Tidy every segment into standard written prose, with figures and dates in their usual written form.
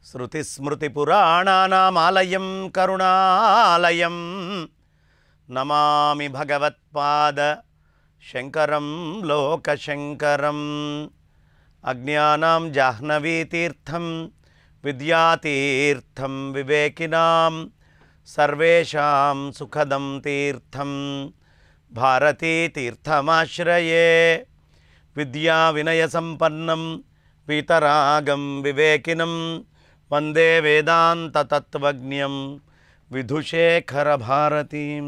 శృతిస్మృతిపురాణానామాలయం కరుణాలయం నమామి భగవత్పాద శంకరం లోకశంకరం. అజ్ఞానాం జాహ్నవీతీర్థం విద్యాతీర్థం వివేకినాం సర్వేషాం సుఖదం తీర్థం భారతీతీర్థమాశ్రయే. విద్యా వినయ సంపన్నం వీతరాగం వివేకినం వందే వేదాంత తత్వజ్ఞం విధుశేఖర భారతీం.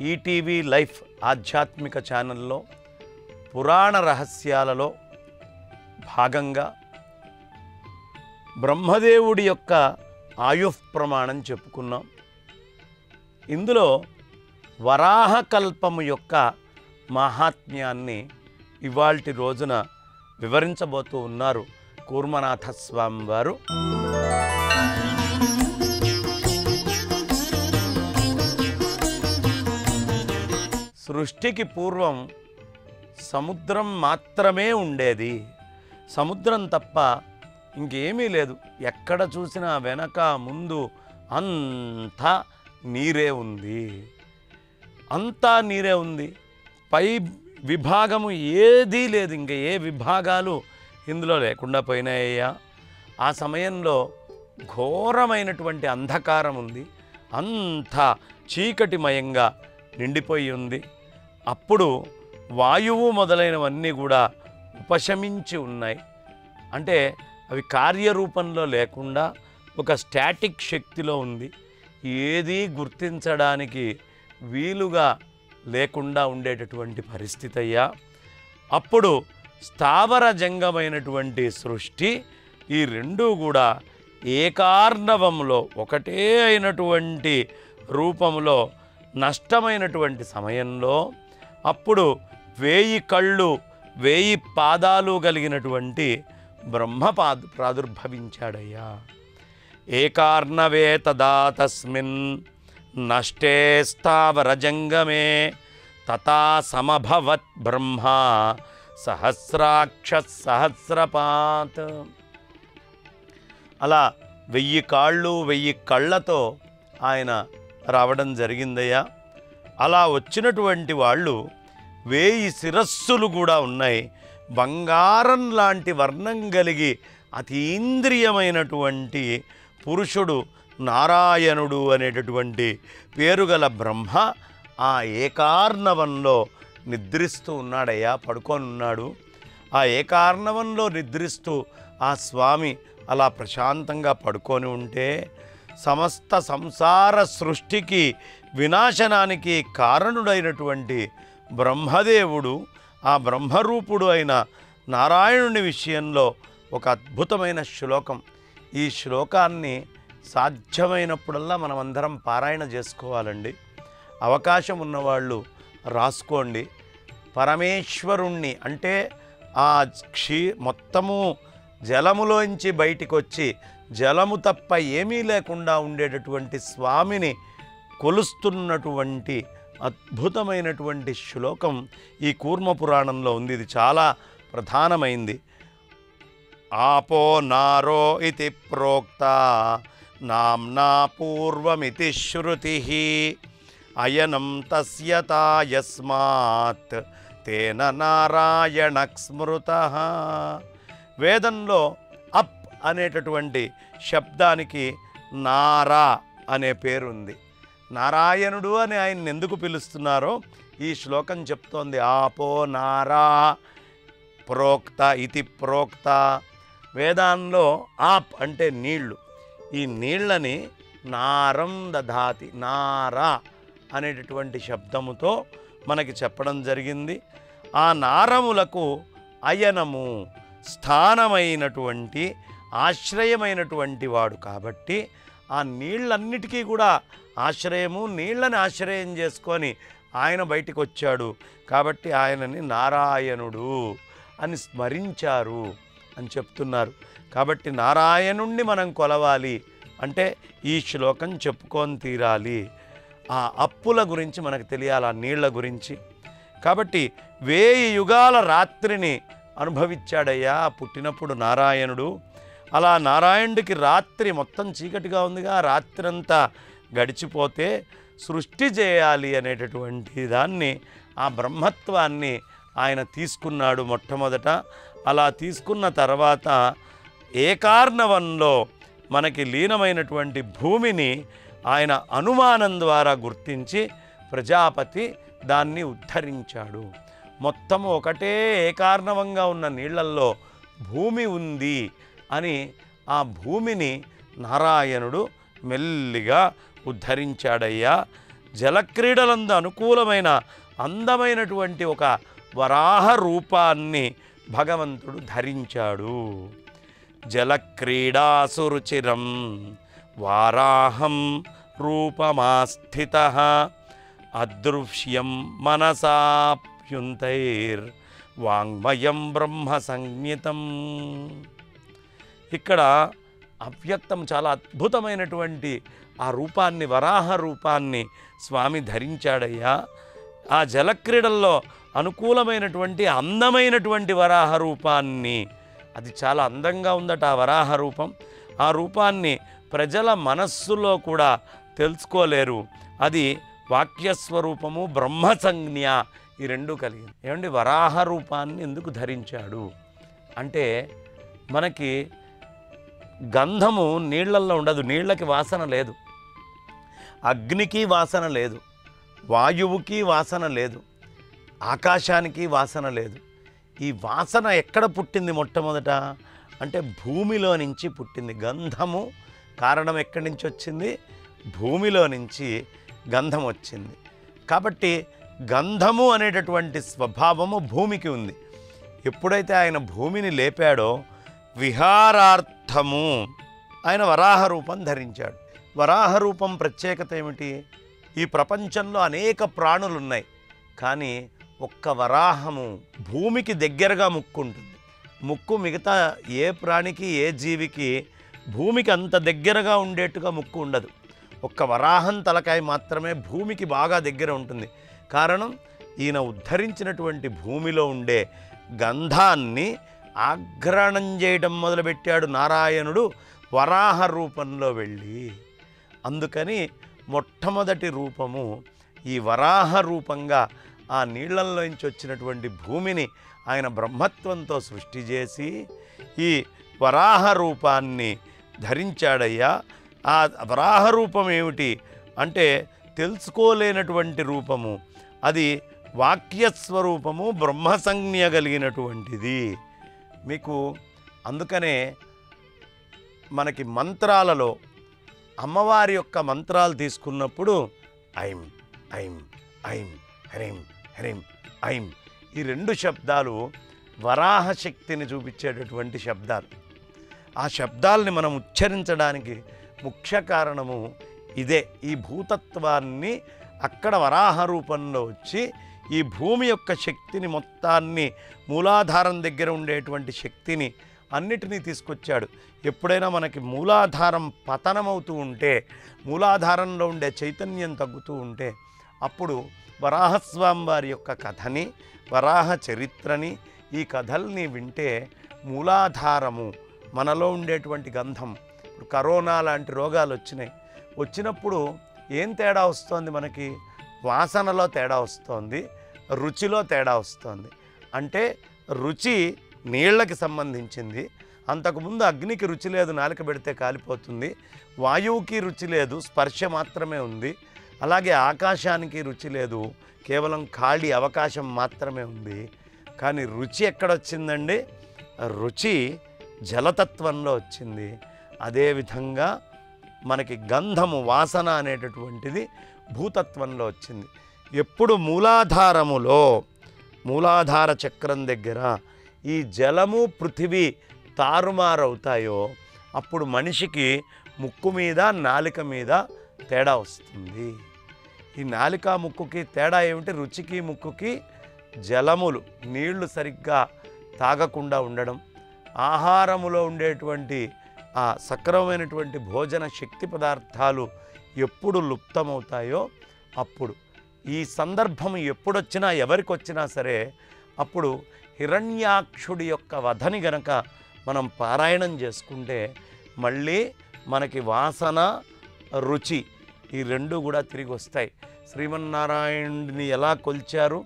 ఈటీవీ లైఫ్ ఆధ్యాత్మిక ఛానల్లో పురాణ రహస్యాలలో భాగంగా బ్రహ్మదేవుడి యొక్క ఆయుః ప్రమాణం చెప్పుకున్నాం. ఇందులో వరాహకల్పము యొక్క మహాత్మ్యాన్ని ఇవాల్టి రోజున వివరించబోతూ ఉన్నారు కూర్మనాథ స్వామి వారు. సృష్టికి పూర్వం సముద్రం మాత్రమే ఉండేది. సముద్రం తప్ప ఇంకేమీ లేదు. ఎక్కడ చూసినా వెనక ముందు అంతా నీరే ఉంది. అంతా నీరే ఉంది. పై విభాగము ఏదీ లేదు. ఇంకా ఏ విభాగాలు ఇందులో లేకుండా పోయినాయ్యా. ఆ సమయంలో ఘోరమైనటువంటి అంధకారం ఉంది. అంతా చీకటిమయంగా నిండిపోయి ఉంది. అప్పుడు వాయువు మొదలైనవన్నీ కూడా ఉపశమించి ఉన్నాయి. అంటే అవి కార్యరూపంలో లేకుండా ఒక స్టాటిక్ శక్తిలో ఉంది. ఏదీ గుర్తించడానికి వీలుగా లేకుండా ఉండేటటువంటి పరిస్థితి అయ్యా. అప్పుడు స్థావర జంగమైనటువంటి సృష్టి ఈ రెండూ కూడా ఏకార్ణవంలో ఒకటే అయినటువంటి రూపంలో నష్టమైనటువంటి సమయంలో అప్పుడు 1000 కళ్ళు 1000 పాదాలు కలిగినటువంటి బ్రహ్మ ప్రాదుర్భవించాడయ్యా. ఏకార్ణవే తదా తస్మిన్ నష్టే స్థావర జంగమే తథా సమభవత్ బ్రహ్మ సహస్రాక్ష సహస్రపాత్. అలా 1000 కాళ్ళు 1000 కళ్ళతో ఆయన రావడం జరిగిందయ్యా. అలా వచ్చినటువంటి వాళ్ళు 1000 శిరస్సులు కూడా ఉన్నాయి. బంగారం లాంటి వర్ణం కలిగి అతీంద్రియమైనటువంటి పురుషుడు నారాయణుడు అనేటటువంటి పేరుగల బ్రహ్మ ఆ ఏకార్ణవంలో నిద్రిస్తూ ఉన్నాడయ్యా, పడుకొని ఉన్నాడు. ఆ ఏకార్ణవంలో నిద్రిస్తూ ఆ స్వామి అలా ప్రశాంతంగా పడుకొని ఉంటే సమస్త సంసార సృష్టికి వినాశనానికి కారణుడైనటువంటి బ్రహ్మదేవుడు ఆ బ్రహ్మరూపుడు అయిన నారాయణుని విషయంలో ఒక అద్భుతమైన శ్లోకం. ఈ శ్లోకాన్ని సాధ్యమైనప్పుడల్లా మనమందరం పారాయణ చేసుకోవాలండి. అవకాశం ఉన్నవాళ్ళు రాసుకోండి. పరమేశ్వరుణ్ణి అంటే ఆ మొత్తము జలములోంచి బయటికి వచ్చి జలము తప్ప ఏమీ లేకుండా ఉండేటటువంటి స్వామిని కొలుస్తున్నటువంటి అద్భుతమైనటువంటి శ్లోకం ఈ కూర్మ పురాణంలో ఉంది. ఇది చాలా ప్రధానమైంది. ఆపో నారో ఇతి ప్రోక్త నామ్నా పూర్వమితి శృతి అయనం తస్యతా యస్మాత్ తేన నారాయణ స్మృతః. వేదంలో అప్ అనేటటువంటి శబ్దానికి నారా అనే పేరుంది. నారాయణుడు అని ఆయన్ని ఎందుకు పిలుస్తున్నారో ఈ శ్లోకం చెప్తోంది. ఆపో నారా ప్రోక్త ఇతి ప్రోక్త. వేదాల్లో ఆప్ అంటే నీళ్లు. ఈ నీళ్ళని నారం దధాతి, నారా అనేటటువంటి శబ్దముతో మనకి చెప్పడం జరిగింది. ఆ నారములకు అయనము స్థానమైనటువంటి ఆశ్రయమైనటువంటి వాడు కాబట్టి ఆ నీళ్ళన్నిటికీ కూడా ఆశ్రయము, నీళ్ళని ఆశ్రయం చేసుకొని ఆయన బయటికి వచ్చాడు. కాబట్టి ఆయనని నారాయణుడు అని స్మరించారు అని చెప్తున్నారు. కాబట్టి నారాయణుణ్ణి మనం కొలవాలి అంటే ఈ శ్లోకం చెప్పుకొని తీరాలి. ఆ అప్పుల గురించి మనకు తెలియాలి, ఆ నీళ్ల గురించి. కాబట్టి 1000 యుగాల రాత్రిని అనుభవించాడయ్యా పుట్టినప్పుడు నారాయణుడు. అలా నారాయణుడికి రాత్రి మొత్తం చీకటిగా ఉందిగా, రాత్రి అంతా గడిచిపోతే సృష్టి చేయాలి అనేటటువంటి దాన్ని, ఆ బ్రహ్మత్వాన్ని ఆయన తీసుకున్నాడు మొట్టమొదట. అలా తీసుకున్న తర్వాత ఏకార్ణవంలో మనకి లీనమైనటువంటి భూమిని ఆయన అనుమానం ద్వారా గుర్తించి ప్రజాపతి దాన్ని ఉద్ధరించాడు. మొత్తం ఒకటే ఏకార్ణవంగా ఉన్న నీళ్లల్లో భూమి ఉంది అని ఆ భూమిని నారాయణుడు మెల్లిగా ఉద్ధరించాడయ్యా. జలక్రీడలందు అనుకూలమైన అందమైనటువంటి ఒక వరాహ రూపాన్ని భగవంతుడు ధరించాడు. జలక్రీడాసురుచిరం వారాహం రూపమాస్థితః అదృశ్యం మనసాప్యుంతైర్ వాంగ్మయం బ్రహ్మ సంజ్ఞితం. ఇక్కడ అవ్యక్తం చాలా అద్భుతమైనటువంటి ఆ రూపాన్ని, వరాహ రూపాన్ని స్వామి ధరించాడయ్యా. ఆ జలక్రీడల్లో అనుకూలమైనటువంటి అందమైనటువంటి వరాహ రూపాన్ని, అది చాలా అందంగా ఉందట ఆ వరాహ రూపం. ఆ రూపాన్ని ప్రజల మనస్సులో కూడా తెలుసుకోలేరు. అది వాక్యస్వరూపము, బ్రహ్మసంజ్ఞ, ఈ రెండు కలిగింది. ఏమండి, వరాహ రూపాన్ని ఎందుకు ధరించాడు అంటే, మనకి గంధము నీళ్లల్లో ఉండదు, నీళ్ళకి వాసన లేదు, అగ్నికి వాసన లేదు, వాయువుకి వాసన లేదు, ఆకాశానికి వాసన లేదు. ఈ వాసన ఎక్కడ పుట్టింది మొట్టమొదట అంటే భూమిలో నుంచి పుట్టింది. గంధము కారణం ఎక్కడి నుంచి వచ్చింది? భూమిలో నుంచి గంధం వచ్చింది. కాబట్టి గంధము అనేటటువంటి స్వభావము భూమికి ఉంది. ఎప్పుడైతే ఆయన భూమిని లేపాడో విహారార్థము ఆయన వరాహ రూపం ధరించాడు. వరాహ రూపం ప్రత్యేకత ఏమిటి? ఈ ప్రపంచంలో అనేక ప్రాణులు ఉన్నాయి, కానీ ఒక్క వరాహము భూమికి దగ్గరగా ముక్కు ఉంటుంది. ముక్కు మిగతా ఏ ప్రాణికి, ఏ జీవికి భూమికి అంత దగ్గరగా ఉండేట్టుగా ముక్కు ఉండదు. ఒక్క వరాహం తలకాయ మాత్రమే భూమికి బాగా దగ్గర ఉంటుంది. కారణం, ఈయన ఉద్ధరించినటువంటి భూమిలో ఉండే గంధాన్ని ఆఘ్రాణం చేయడం మొదలుపెట్టాడు నారాయణుడు వరాహ రూపంలో వెళ్ళి. అందుకని మొట్టమొదటి రూపము ఈ వరాహ రూపంగా ఆ నీళ్లలోంచి వచ్చినటువంటి భూమిని ఆయన బ్రహ్మత్వంతో సృష్టి చేసి ఈ వరాహ రూపాన్ని ధరించాడయ్యా. ఆ వరాహ రూపం ఏమిటి అంటే తెలుసుకోలేనటువంటి రూపము, అది వాక్యస్వరూపము, బ్రహ్మసంజ్ఞ కలిగినటువంటిది. మీకు అందుకనే మనకి మంత్రాలలో అమ్మవారి యొక్క మంత్రాలు తీసుకున్నప్పుడు ఐం ఐం ఐం హ్రీం హ్రీం ఐం, ఈ రెండు శబ్దాలు వరాహ శక్తిని చూపించేటటువంటి శబ్దాలు. ఆ శబ్దాలని మనం ఉచ్చరించడానికి ముఖ్య కారణము ఇదే. ఈ భూతత్వాన్ని అక్కడ వరాహ రూపంలో వచ్చి ఈ భూమి యొక్క శక్తిని మొత్తాన్ని, మూలాధారం దగ్గర ఉండేటువంటి శక్తిని అన్నిటినీ తీసుకొచ్చాడు. ఎప్పుడైనా మనకి మూలాధారం పతనమవుతూ ఉంటే, మూలాధారంలో ఉండే చైతన్యం తగ్గుతూ ఉంటే, అప్పుడు వరాహస్వామి వారి యొక్క కథని, వరాహ చరిత్రని, ఈ కథల్ని వింటే మూలాధారము, మనలో ఉండేటువంటి గంధం, ఇప్పుడు కరోనా లాంటి రోగాలు వచ్చినప్పుడు ఏం తేడా వస్తుంది? మనకి వాసనలో తేడా వస్తుంది, రుచిలో తేడా వస్తుంది. అంటే రుచి నీళ్ళకి సంబంధించింది. అంతకుముందు అగ్నికి రుచి లేదు, నాలుక పెడితే కాలిపోతుంది. వాయువుకి రుచి లేదు, స్పర్శ మాత్రమే ఉంది. అలాగే ఆకాశానికి రుచి లేదు, కేవలం ఖాళీ అవకాశం మాత్రమే ఉంది. కానీ రుచి ఎక్కడొచ్చిందండి? రుచి జలతత్వంలో వచ్చింది. అదేవిధంగా మనకి గంధము, వాసన అనేటటువంటిది భూతత్వంలో వచ్చింది. ఎప్పుడు మూలాధారములో, మూలాధార చక్రం దగ్గర ఈ జలము, పృథివీ తారుమారవుతాయో అప్పుడు మనిషికి ముక్కు మీద, నాలిక మీద తేడా వస్తుంది. ఈ నాలిక ముక్కుకి తేడా ఏమిటి? రుచికి ముక్కుకి జలములు, నీళ్లు సరిగ్గా తాగకుండా ఉండడం, ఆహారములో ఉండేటువంటి ఆ సక్రమమైనటువంటి భోజన శక్తి పదార్థాలు ఎప్పుడు లుప్తమవుతాయో అప్పుడు, ఈ సందర్భం ఎప్పుడొచ్చినా ఎవరికి వచ్చినా సరే, అప్పుడు హిరణ్యాక్షుడి యొక్క వధని గనక మనం పారాయణం చేసుకుంటే మళ్ళీ మనకి వాసన, రుచి ఈ రెండు కూడా తిరిగి వస్తాయి. శ్రీమన్నారాయణుడిని ఎలా కొలిచారు,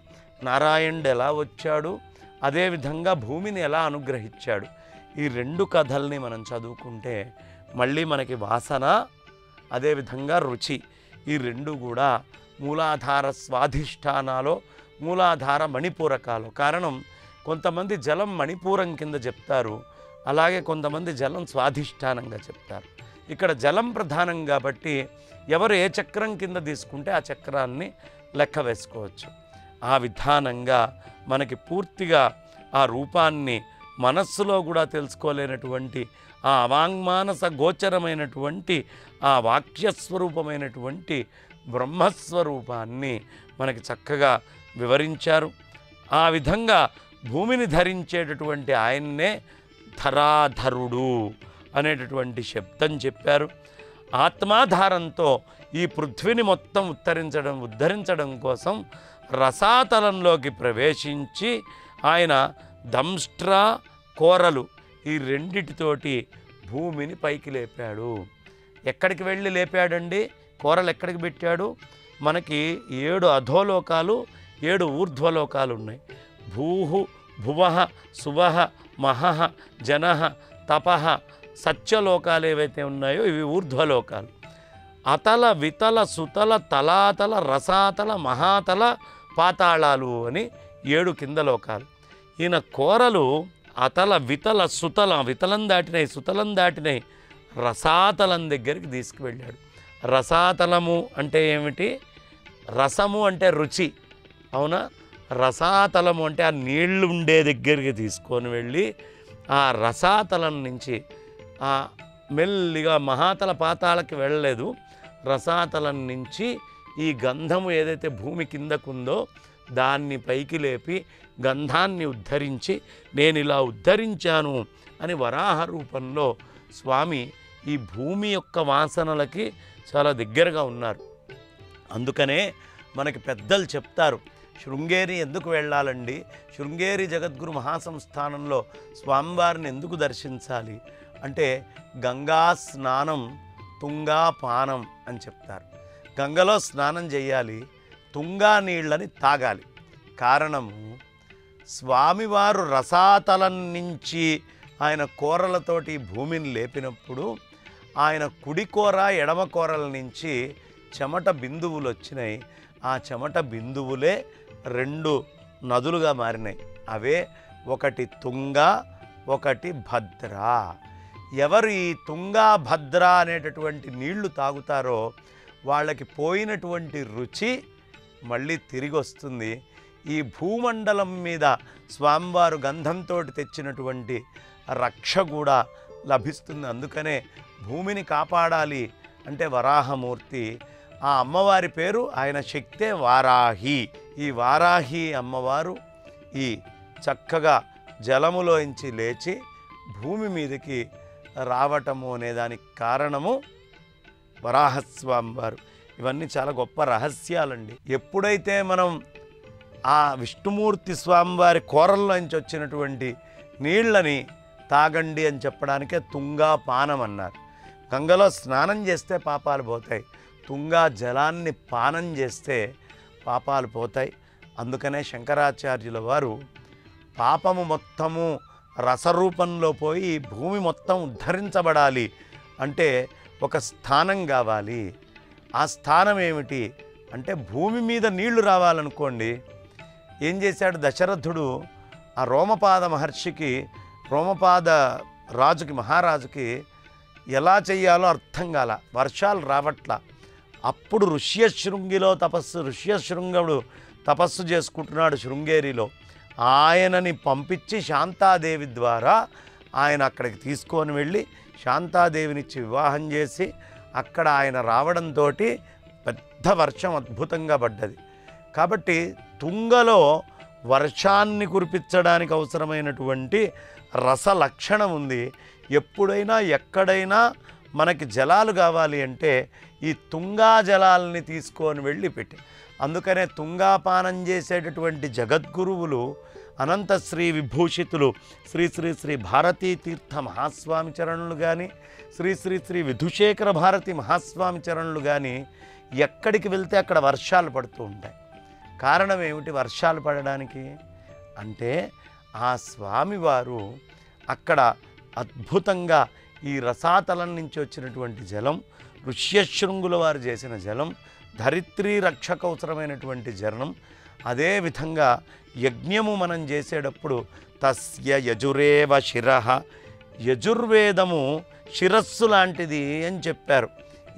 నారాయణుడు ఎలా వచ్చాడు, అదేవిధంగా భూమిని ఎలా అనుగ్రహించాడు, ఈ రెండు కథల్ని మనం చదువుకుంటే మళ్ళీ మనకి వాసన, అదేవిధంగా రుచి ఈ రెండు కూడా మూలాధార స్వాధిష్టానాలో, మూలాధార మణిపూరకాలు. కారణం, కొంతమంది జలం మణిపూరం కింద చెప్తారు, అలాగే కొంతమంది జలం స్వాధిష్టానంగా చెప్తారు. ఇక్కడ జలం ప్రధానం కాబట్టి ఎవరు ఏ చక్రం కింద తీసుకుంటే ఆ చక్రాన్ని లెక్క వేసుకోవచ్చు. ఆ విధానంగా మనకి పూర్తిగా ఆ రూపాన్ని మనస్సులో కూడా తెలుసుకోలేనటువంటి ఆ అవాంగ్మానస గోచరమైనటువంటి ఆ వాక్యస్వరూపమైనటువంటి బ్రహ్మస్వరూపాన్ని మనకి చక్కగా వివరించారు. ఆ విధంగా భూమిని ధరించేటటువంటి ఆయన్నే ధరాధరుడు అనేటటువంటి శబ్దం చెప్పారు. ఆత్మాధారంతో ఈ పృథ్వీని మొత్తం ఉద్ధరించడం కోసం రసాతలంలోకి ప్రవేశించి ఆయన దంష్ట్ర కోరలు ఈ రెండిటితోటి భూమిని పైకి లేపాడు. ఎక్కడికి వెళ్ళి లేపాడండి? కోరలు ఎక్కడికి పెట్టాడు? మనకి 7 అధోలోకాలు, 7 ఊర్ధ్వలోకాలు ఉన్నాయి. భూహు, భువః, సువః, మహః, జనః, తపః, సత్యలోకాలు ఏవైతే ఉన్నాయో ఇవి ఊర్ధ్వలోకాలు. అతల, వితల, సుతల, తలాతల, రసాతల, మహాతల, పాతాళాలు అని 7 కింద లోకాలు. ఈయన కోరలు అతల, వితల, సుతల, వితలం దాటినాయి, సుతలం దాటినాయి, రసాతలం దగ్గరికి తీసుకువెళ్ళాడు. రసాతలము అంటే ఏమిటి? రసము అంటే రుచి, అవునా? రసాతలము అంటే ఆ నీళ్లు ఉండే దగ్గరికి తీసుకొని వెళ్ళి ఆ రసాతలం నుంచి ఆ మెల్లిగా మహాతల పాతాళకి వెళ్ళలేదు, రసాతలం నుంచి ఈ గంధము ఏదైతే భూమి కిందకుందో దాన్ని పైకి లేపి గంధాన్ని ఉద్ధరించి నేను ఇలా ఉద్ధరించాను అని వరాహ రూపంలో స్వామి ఈ భూమి యొక్క వాసనలకి చాలా దగ్గరగా ఉన్నారు. అందుకనే మనకి పెద్దలు చెప్తారు, శృంగేరి ఎందుకు వెళ్ళాలండి, శృంగేరి జగద్గురు మహాసంస్థానంలో స్వామివారిని ఎందుకు దర్శించాలి అంటే గంగా స్నానం తుంగా పానం అని చెప్తారు. గంగలో స్నానం చేయాలి, తుంగా నీళ్ళని తాగాలి. కారణము, స్వామివారు రసాతలం నుంచి ఆయన కోరలతోటి భూమిని లేపినప్పుడు ఆయన కుడి కోర ఎడమ కోరల నుంచి చెమట బిందువులు వచ్చినాయి. ఆ చెమట బిందువులే 2 నదులుగా మారినాయి. అవే ఒకటి తుంగా, ఒకటి భద్ర. ఎవరు ఈ తుంగా భద్ర అనేటటువంటి నీళ్లు తాగుతారో వాళ్ళకి పోయినటువంటి రుచి మళ్ళీ తిరిగి వస్తుంది. ఈ భూమండలం మీద స్వామివారు గంధంతో తెచ్చినటువంటి రక్ష కూడా లభిస్తుంది. అందుకనే భూమిని కాపాడాలి అంటే వరాహమూర్తి. ఆ అమ్మవారి పేరు, ఆయన శక్తే వారాహి. ఈ వారాహి అమ్మవారు ఈ చక్కగా జలములోంచి లేచి భూమి మీదకి రావటము అనే దానికి కారణము వరాహస్వామి వారు. ఇవన్నీ చాలా గొప్ప రహస్యాలండి. ఎప్పుడైతే మనం ఆ విష్ణుమూర్తి స్వామివారి కోరల్లోంచి వచ్చినటువంటి నీళ్ళని తాగండి అని చెప్పడానికే తుంగా పానం అన్నారు. గంగలో స్నానం చేస్తే పాపాలు పోతాయి, తుంగా జలాన్ని పానం చేస్తే పాపాలు పోతాయి. అందుకనే శంకరాచార్యుల వారు పాపము మొత్తము రసరూపంలో పోయి భూమి మొత్తం ఉద్ధరించబడాలి అంటే ఒక స్థానం కావాలి. ఆ స్థానం ఏమిటి అంటే భూమి మీద నీళ్లు రావాలనుకోండి. ఏం చేశాడు దశరథుడు? ఆ రోమపాద మహర్షికి, రోమపాద రాజుకి, మహారాజుకి ఎలా చెయ్యాలో అర్థం కాల, వర్షాలు రావట్లా. అప్పుడు ఋష్యశృంగిలో ఋష్యశృంగుడు తపస్సు చేసుకుంటున్నాడు శృంగేరిలో. ఆయనని పంపించి శాంతాదేవి ద్వారా ఆయన అక్కడికి తీసుకొని వెళ్ళి శాంతాదేవినిచ్చి వివాహం చేసి అక్కడ ఆయన రావడంతో పెద్ద వర్షం అద్భుతంగా పడ్డది. కాబట్టి తుంగలో వర్షాన్ని కురిపించడానికి అవసరమైనటువంటి రస లక్షణం ఉంది. ఎప్పుడైనా ఎక్కడైనా మనకి జలాలు కావాలి అంటే ఈ తుంగా జలాలని తీసుకొని వెళ్ళి పెట్టి, అందుకనే తుంగాపానం చేసేటటువంటి జగద్గురువులు అనంత శ్రీ విభూషితులు శ్రీ శ్రీ శ్రీ భారతీ తీర్థ మహాస్వామి చరణులు కానీ, శ్రీ శ్రీ శ్రీ విధుశేఖర భారతి మహాస్వామి చరణులు కానీ ఎక్కడికి వెళ్తే అక్కడ వర్షాలు పడుతూ ఉంటాయి. కారణం ఏమిటి వర్షాలు పడడానికి అంటే ఆ స్వామివారు అక్కడ అద్భుతంగా ఈ రసాతలం నుంచి వచ్చినటువంటి జలం, ఋష్యశృంగుల వారు చేసిన జలం, ధరిత్రీ రక్షకవసరమైనటువంటి జలం. అదేవిధంగా యజ్ఞము మనం చేసేటప్పుడు తస్య యజురేవ శిరః, యజుర్వేదము శిరస్సు లాంటిది అని చెప్పారు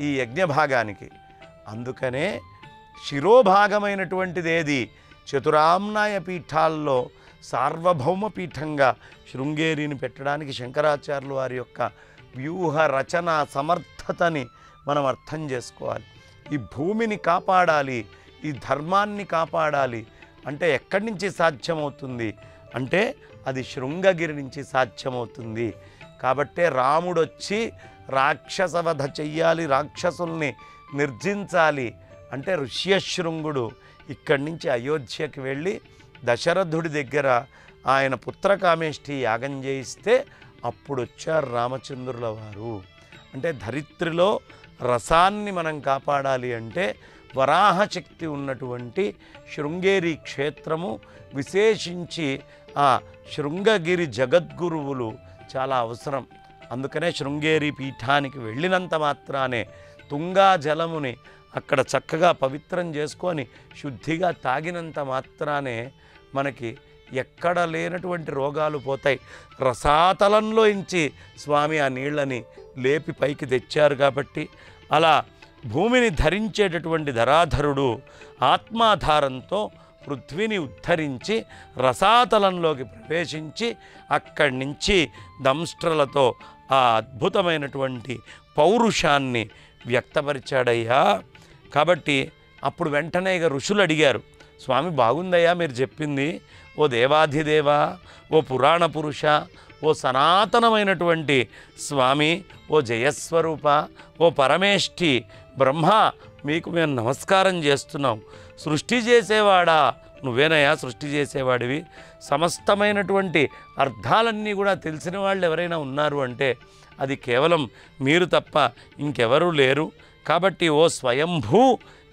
ఈ యజ్ఞ భాగానికి. అందుకనే శిరోభాగమైనటువంటిది ఏది చతురామ్నాయ పీఠాల్లో సార్వభౌమ పీఠంగా శృంగేరిని పెట్టడానికి శంకరాచార్యుల వారి యొక్క వ్యూహ రచన సమర్థతని మనం అర్థం చేసుకోవాలి. ఈ భూమిని కాపాడాలి, ఈ ధర్మాన్ని కాపాడాలి అంటే ఎక్కడి నుంచి సాధ్యమవుతుంది అంటే అది శృంగగిరి నుంచి సాధ్యమవుతుంది. కాబట్టే రాముడు వచ్చి రాక్షసవధ చెయ్యాలి, రాక్షసుల్ని నిర్జించాలి అంటే ఋష్యశృంగుడు ఇక్కడి నుంచి అయోధ్యకి వెళ్ళి దశరథుడి దగ్గర ఆయన పుత్రకామేష్టి యాగం చేయిస్తే అప్పుడు వచ్చారు రామచంద్రుల వారు. అంటే ధరిత్రిలో రసాన్ని మనం కాపాడాలి అంటే వరాహశక్తి ఉన్నటువంటి శృంగేరి క్షేత్రము, విశేషించి ఆ శృంగగిరి జగద్గురువులు చాలా అవసరం. అందుకనే శృంగేరి పీఠానికి వెళ్ళినంత మాత్రానే తుంగా జలముని అక్కడ చక్కగా పవిత్రం చేసుకొని శుద్ధిగా తాగినంత మాత్రానే మనకి ఎక్కడ లేనటువంటి రోగాలు పోతాయి. రసాతలంలో ఇంచి స్వామి ఆ నీళ్ళని లేపి పైకి తెచ్చారు కాబట్టి అలా భూమిని ధరించేటటువంటి ధరాధరుడు ఆత్మాధారంతో పృథ్వీని ఉద్ధరించి రసాతలంలోకి ప్రవేశించి అక్కడి నుంచి దంష్ట్రలతో ఆ అద్భుతమైనటువంటి పౌరుషాన్ని వ్యక్తపరిచాడయ్యా. కాబట్టి అప్పుడు వెంటనే ఇక ఋషులు అడిగారు, స్వామి బాగుందయ్యా మీరు చెప్పింది, ఓ దేవాధిదేవా, ఓ పురాణ పురుష, ఓ సనాతనమైనటువంటి స్వామి, ఓ జయస్వరూప, ఓ పరమేష్ఠి బ్రహ్మ, మీకు మేము నమస్కారం చేస్తున్నాం. సృష్టి చేసేవాడా నువ్వేనయ్యా, సృష్టి చేసేవాడివి. సమస్తమైనటువంటి అర్థాలన్నీ కూడా తెలిసిన వాళ్ళు ఎవరైనా ఉన్నారు అంటే అది కేవలం మీరు తప్ప ఇంకెవరూ లేరు. కాబట్టి ఓ స్వయంభూ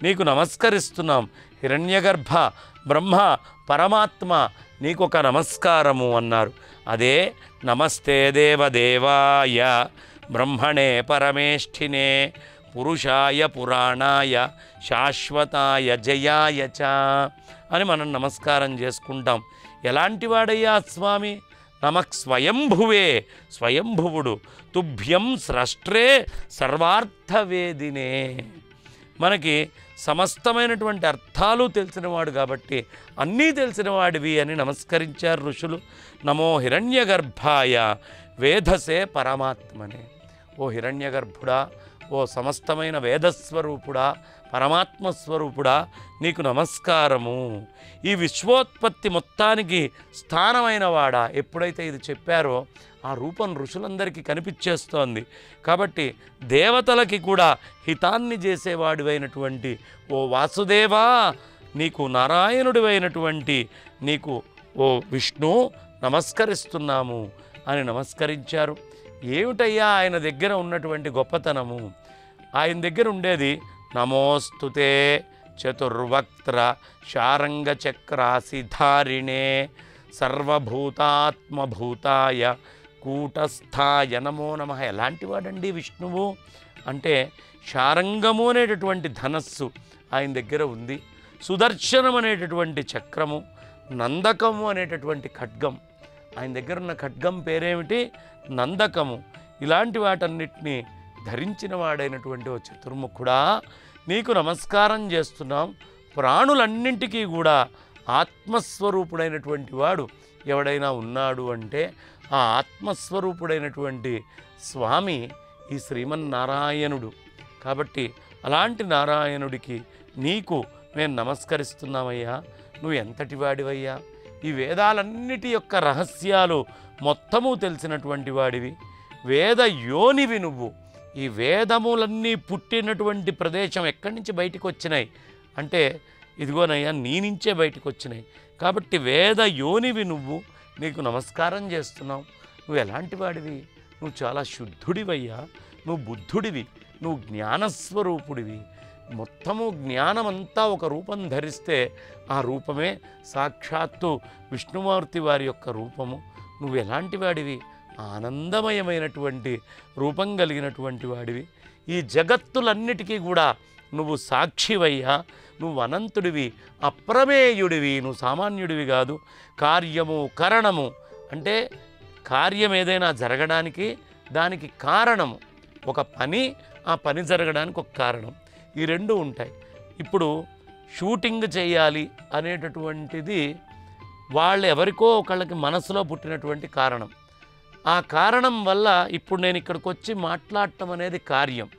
నీకు నమస్కరిస్తున్నాం. హిరణ్యగర్భ బ్రహ్మ పరమాత్మ నీకొక నమస్కారము అన్నారు. అదే నమస్తే దేవదేవాయ బ్రహ్మణే పరమేష్ఠినే పురుషాయ పురాణాయ శాశ్వతాయ జయాయ చ అని మనం నమస్కారం చేసుకుంటాం. ఎలాంటి వాడయ్యా స్వామి? నమః స్వయంభువే, స్వయంభువుడు. తుభ్యం స్రష్ట్రే సర్వార్థవేదినే, మనకి సమస్తమైనటువంటి అర్థాలు తెలిసినవాడు కాబట్టి అన్నీ తెలిసినవాడివి అని నమస్కరించారు ఋషులు. నమో హిరణ్యగర్భాయ వేధసే పరమాత్మనే. ఓ హిరణ్యగర్భుడా, ఓ సమస్తమైన వేదస్వరూపుడా, పరమాత్మస్వరూపుడా నీకు నమస్కారము. ఈ విశ్వోత్పత్తి మొత్తానికి స్థానమైన వాడా. ఎప్పుడైతే ఇది చెప్పారో ఆ రూపం ఋషులందరికీ కనిపించేస్తోంది. కాబట్టి దేవతలకి కూడా హితాన్ని చేసేవాడివైనటువంటి ఓ వాసుదేవా, నీకు నారాయణుడివైనటువంటి నీకు ఓ విష్ణు నమస్కరిస్తున్నాము అని నమస్కరించారు. ఏమిటయ్యా ఆయన దగ్గర ఉన్నటువంటి గొప్పతనము? ఆయన దగ్గర ఉండేది నమోస్తుతే చతుర్వక్త్ర శారంగ చక్రాసిధారిణే సర్వభూతాత్మభూతాయ కూటస్థాయ నమో నమః. ఎలాంటి వాడండి విష్ణువు అంటే శారంగము అనేటటువంటి ధనస్సు ఆయన దగ్గర ఉంది, సుదర్శనం అనేటటువంటి చక్రము, నందకము అనేటటువంటి ఖడ్గం. ఆయన దగ్గర ఉన్న ఖడ్గం పేరేమిటి? నందకము. ఇలాంటి వాటన్నిటినీ ధరించిన వాడైనటువంటి ఓ చతుర్ముఖుడా నీకు నమస్కారం చేస్తున్నాం. ప్రాణులన్నింటికీ కూడా ఆత్మస్వరూపుడైనటువంటి వాడు ఎవడైనా ఉన్నాడు అంటే ఆ ఆత్మస్వరూపుడైనటువంటి స్వామి ఈ శ్రీమన్నారాయణుడు. కాబట్టి అలాంటి నారాయణుడికి నీకు మేము నమస్కరిస్తున్నామయ్యా. నువ్వు ఎంతటి వాడివయ్యా? ఈ వేదాలన్నిటి యొక్క రహస్యాలు మొత్తము తెలిసినటువంటి వాడివి, వేద యోనివి నువ్వు. ఈ వేదములన్నీ పుట్టినటువంటి ప్రదేశం ఎక్కడి నుంచి బయటికి వచ్చినాయి అంటే ఇదిగోనయ్యా నీ నుంచే బయటికి వచ్చినాయి. కాబట్టి వేద యోనివి నువ్వు, నీకు నమస్కారం చేస్తున్నావు. నువ్వు ఎలాంటి వాడివి? నువ్వు చాలా శుద్ధుడివయ్యా, నువ్వు బుద్ధుడివి, నువ్వు జ్ఞానస్వరూపుడివి. మొత్తము జ్ఞానమంతా ఒక రూపం ధరిస్తే ఆ రూపమే సాక్షాత్తు విష్ణుమూర్తి వారి యొక్క రూపము. నువ్వు ఎలాంటి వాడివి? ఆనందమయమైనటువంటి రూపం కలిగినటువంటి వాడివి. ఈ జగత్తులన్నిటికీ కూడా నువ్వు సాక్షివయ్యా, నువ్వు అనంతుడివి, అప్రమేయుడివి, నువ్వు సామాన్యుడివి కాదు. కార్యము కరణము అంటే కార్యం ఏదైనా జరగడానికి దానికి కారణము, ఒక పని, ఆ పని జరగడానికి ఒక కారణం, ఈ రెండు ఉంటాయి. ఇప్పుడు షూటింగ్ చేయాలి అనేటటువంటిది వాళ్ళు ఎవరికో ఒకళ్ళకి మనసులో పుట్టినటువంటి కారణం. ఆ కారణం వల్ల ఇప్పుడు నేను ఇక్కడికి వచ్చి మాట్లాడటం అనేది కార్యం.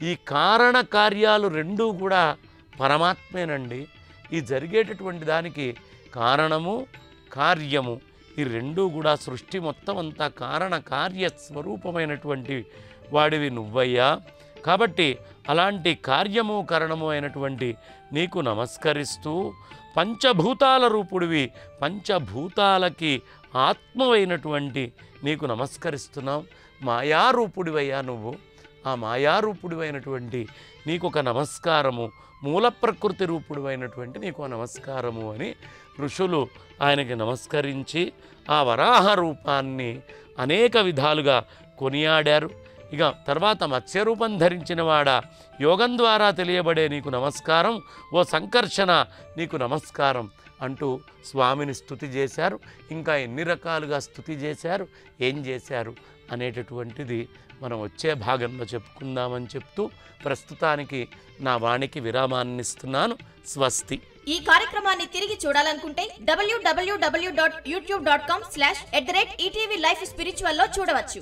ఈ కారణ కార్యాలు రెండూ కూడా పరమాత్మేనండి. ఈ జరిగేటటువంటి దానికి కారణము కార్యము ఈ రెండూ కూడా సృష్టి మొత్తం అంతా కారణ కార్య స్వరూపమైనటువంటి వాడివి నువ్వయ్యా. కాబట్టి అలాంటి కార్యము కరణము అయినటువంటి నీకు నమస్కరిస్తూ పంచభూతాల రూపుడివి, పంచభూతాలకి ఆత్మవైనటువంటి నీకు నమస్కరిస్తున్నాం. మాయారూపుడివయ్యా నువ్వు. ఆ మాయారూపుడివైనటువంటి నీకు ఒక నమస్కారము, మూల ప్రకృతి రూపుడివైనటువంటి నీకు నమస్కారము అని ఋషులు ఆయనకి నమస్కరించి ఆ వరాహ రూపాన్ని అనేక విధాలుగా కొనియాడారు. ఇక తర్వాత మత్స్యరూపం ధరించిన వాడా, యోగం ద్వారా తెలియబడే నీకు నమస్కారం, ఓ సంకర్షణ నీకు నమస్కారం అంటూ స్వామిని స్తుతి చేశారు. ఇంకా ఎన్ని రకాలుగా స్తుతి చేశారు, ఏం చేశారు అనేటటువంటిది మనం వచ్చే భాగంలో చెప్పుకుందామని చెప్తూ ప్రస్తుతానికి నా వాణికి విరామాన్ని ఇస్తున్నాను. స్వస్తి. ఈ కార్యక్రమాన్ని తిరిగి చూడాలనుకుంటే www.youtube.com/@ETV Life Spiritual లో చూడవచ్చు.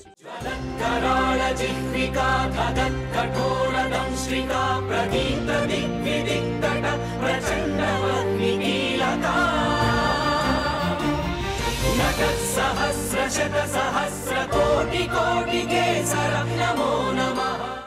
సహస్ర శత సహస్ర కోటి కోటి కేసరం నమో నమః.